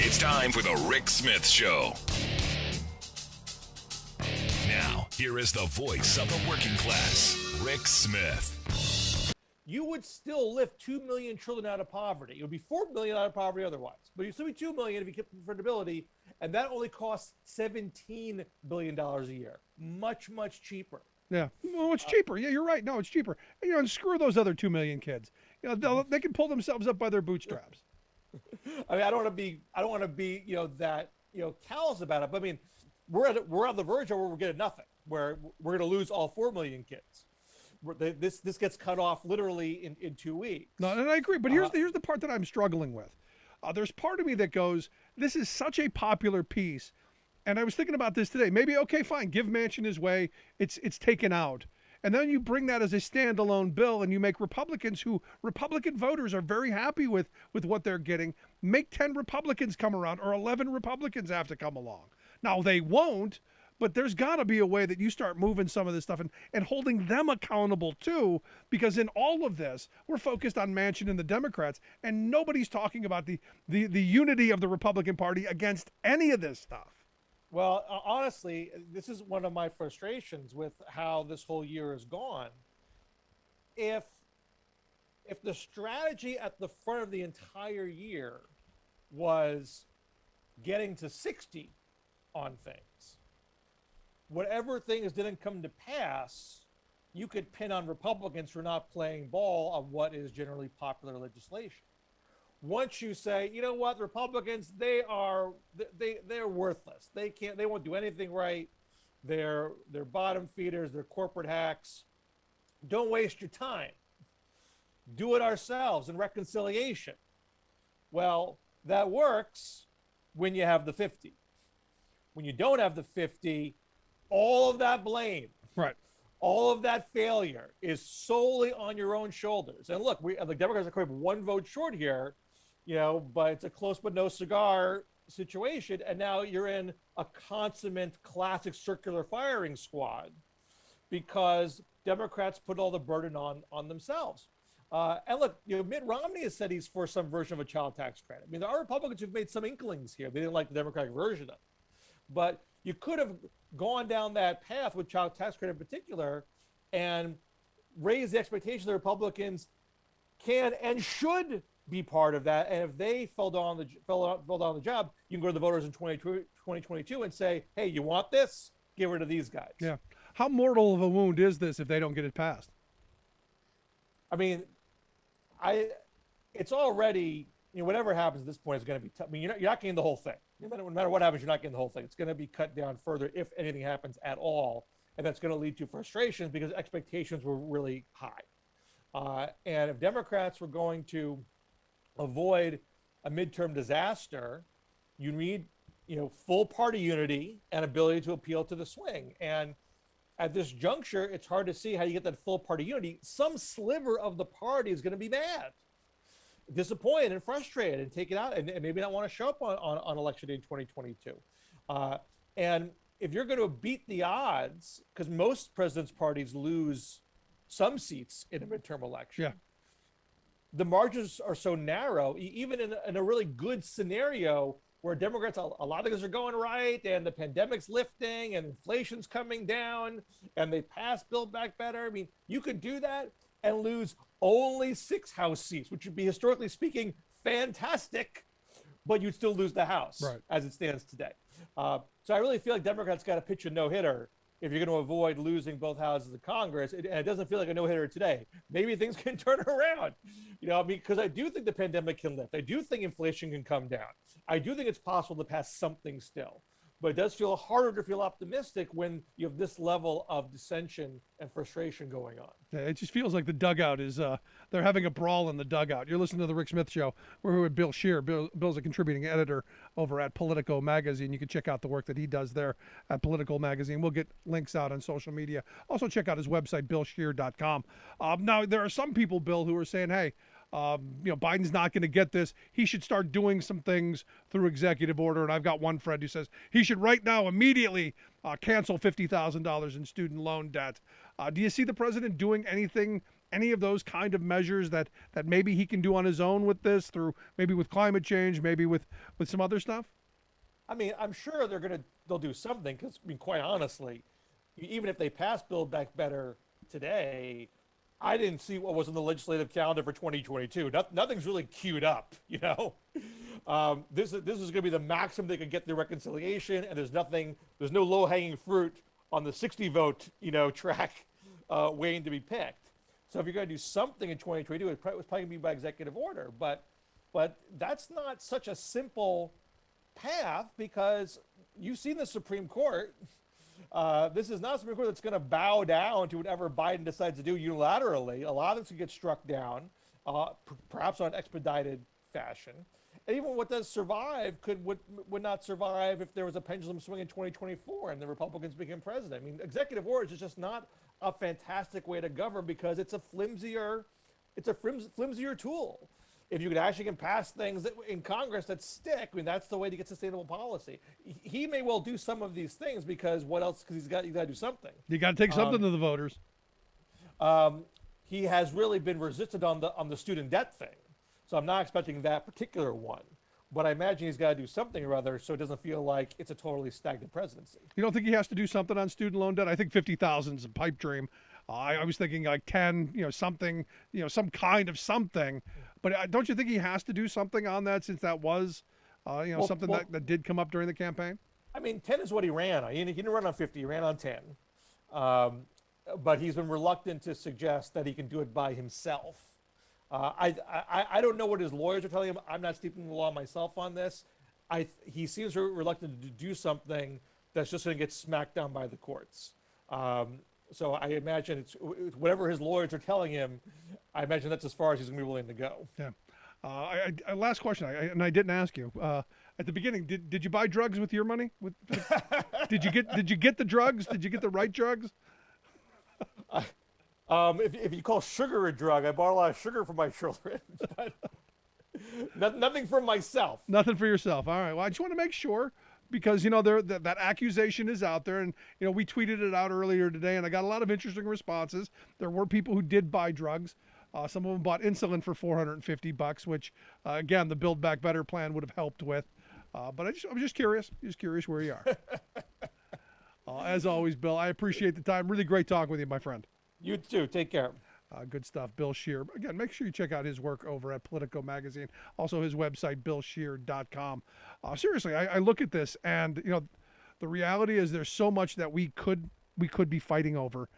It's time for the Rick Smith Show. Now, here is the voice of the working class, Rick Smith. You would still lift 2 million children out of poverty. It would be 4 million out of poverty otherwise. But you'd still be 2 million if you kept affordability, and that only costs $17 billion a year. Much, much cheaper. Yeah, well, it's cheaper. Yeah, you're right. No, it's cheaper. And screw those other 2 million kids. They can pull themselves up by their bootstraps. I mean, I don't want to be, that, callous about it. But I mean, we're on the verge of where we're getting nothing. Where we're going to lose all 4 million kids. This gets cut off literally in 2 weeks. No, and I agree. But here's the part that I'm struggling with. There's part of me that goes, this is such a popular piece. And I was thinking about this today. Maybe, okay, fine, give Manchin his way. It's taken out. And then you bring that as a standalone bill and you make Republican voters are very happy with what they're getting. Make 10 Republicans come around or 11 Republicans have to come along. Now, they won't, but there's got to be a way that you start moving some of this stuff and holding them accountable too, because in all of this, we're focused on Manchin and the Democrats, and nobody's talking about the unity of the Republican Party against any of this stuff. Well, honestly, this is one of my frustrations with how this whole year has gone. If the strategy at the front of the entire year was getting to 60 on things, whatever things didn't come to pass, you could pin on Republicans for not playing ball on what is generally popular legislation. Once you say, you know what, the Republicans, they're worthless. They won't do anything right. They're bottom feeders, they're corporate hacks. Don't waste your time. Do it ourselves in reconciliation. Well, that works when you have the 50. When you don't have the 50, all of that blame, right, all of that failure is solely on your own shoulders. And look, the Democrats are one vote short here, but it's a close but no cigar situation. And now you're in a consummate classic circular firing squad because Democrats put all the burden on themselves. And look, Mitt Romney has said he's for some version of a child tax credit. I mean, there are Republicans who've made some inklings here. They didn't like the Democratic version of it. But you could have gone down that path with child tax credit in particular and raised the expectation that Republicans can and should be part of that. And if they fell down the job, you can go to the voters in 2022 and say, hey, you want this? Get rid of these guys. Yeah. How mortal of a wound is this if they don't get it passed? I mean, it's already, whatever happens at this point is going to be tough. I mean, you're not getting the whole thing. No matter what happens, you're not getting the whole thing. It's going to be cut down further if anything happens at all. And that's going to lead to frustration because expectations were really high. And if Democrats were going to avoid a midterm disaster, you need, full party unity and ability to appeal to the swing. And at this juncture, it's hard to see how you get that full party unity. Some sliver of the party is going to be mad, disappointed and frustrated and take it out and maybe not want to show up on election day in 2022. And if you're going to beat the odds, because most president's parties lose some seats in a midterm election. Yeah. The margins are so narrow, even in a really good scenario where Democrats, a lot of things are going right and the pandemic's lifting and inflation's coming down and they pass Build Back Better. I mean, you could do that and lose only 6 House seats, which would be, historically speaking, fantastic, but you'd still lose the House as it stands today. So I really feel like Democrats got to pitch a no-hitter if you're going to avoid losing both houses of Congress. And it doesn't feel like a no-hitter today. Maybe things can turn around, because I do think the pandemic can lift. I do think inflation can come down. I do think it's possible to pass something still. But it does feel harder to feel optimistic when you have this level of dissension and frustration going on. Yeah, it just feels like the dugout is, they're having a brawl in the dugout. You're listening to the Rick Smith Show. We're here with Bill Scheer. Bill's a contributing editor over at Politico Magazine. You can check out the work that he does there at Politico Magazine. We'll get links out on social media. Also check out his website, BillScheer.com. Now, there are some people, Bill, who are saying, hey, Biden's not going to get this. He should start doing some things through executive order. And I've got one friend who says he should right now immediately cancel $50,000 in student loan debt. Do you see the president doing anything any of those kind of measures that maybe he can do on his own with this, through maybe with climate change, maybe with some other stuff? I mean, I'm sure they'll do something because, I mean, quite honestly, even if they pass Build Back Better today, I didn't see what was on the legislative calendar for 2022. Nothing's really queued up, you know. This is going to be the maximum they can get through reconciliation, and there's no low hanging fruit on the 60 vote, track waiting to be picked. So if you're going to do something in 2022, it's probably going to be by executive order. But that's not such a simple path, because you've seen the Supreme Court. This is not a Supreme Court that's going to bow down to whatever Biden decides to do unilaterally. A lot of this could get struck down, perhaps on expedited fashion. And even what does survive would not survive if there was a pendulum swing in 2024 and the Republicans became president. I mean, executive orders is just not a fantastic way to govern, because it's a flimsier tool. If you can pass things in Congress that stick, I mean, that's the way to get sustainable policy. He may well do some of these things, because what else? Because you got to do something. You got to take something to the voters. He has really been resistant on the student debt thing, so I'm not expecting that particular one. But I imagine he's got to do something or other, so it doesn't feel like it's a totally stagnant presidency. You don't think he has to do something on student loan debt? I think 50,000 is a pipe dream. I was thinking like 10, something, some kind of something. But don't you think he has to do something on that, since that was, something that did come up during the campaign? I mean, 10 is what he ran on. He didn't run on 50. He ran on 10. But he's been reluctant to suggest that he can do it by himself. I don't know what his lawyers are telling him. I'm not steeped in the law myself on this. He seems reluctant to do something that's just going to get smacked down by the courts. So I imagine it's whatever his lawyers are telling him. I imagine that's as far as he's going to be willing to go. Yeah. Last question, and I didn't ask you at the beginning. Did you buy drugs with your money? Did you get the drugs? Did you get the right drugs? If you call sugar a drug, I bought a lot of sugar for my children, but nothing for myself. Nothing for yourself. All right. Well, I just want to make sure, because that accusation is out there, and we tweeted it out earlier today, and I got a lot of interesting responses. There were people who did buy drugs. Some of them bought insulin for $450, which again, the Build Back Better plan would have helped with. But I'm just curious where you are. As always, Bill, I appreciate the time. Really great talking with you, my friend. You too. Take care. Good stuff. Bill Scheer. Again, make sure you check out his work over at Politico Magazine. Also his website, billscheer.com. Seriously, I look at this, and the reality is there's so much that we could be fighting over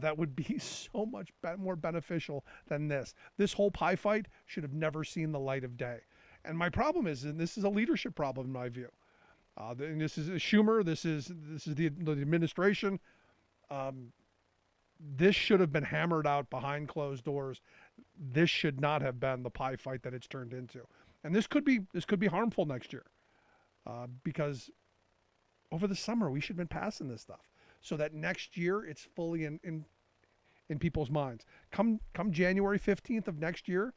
that would be so much more beneficial than this. This whole pie fight should have never seen the light of day. And my problem is, and this is a leadership problem in my view. This is Schumer. This is the administration. This should have been hammered out behind closed doors. This should not have been the pie fight that it's turned into. And this could be harmful next year, because over the summer we should have been passing this stuff, so that next year it's fully in people's minds. Come January 15th of next year,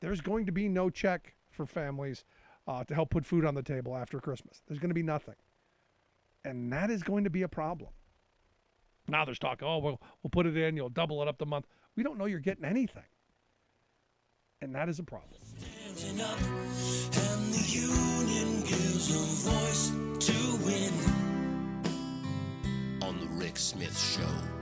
there's going to be no check for families to help put food on the table after Christmas. There's going to be nothing, and that is going to be a problem. Now there's talk, we'll put it in, you'll double it up the month. We don't know you're getting anything. And that is a problem. Standing up, and the union gives a voice to win. On the Rick Smith Show.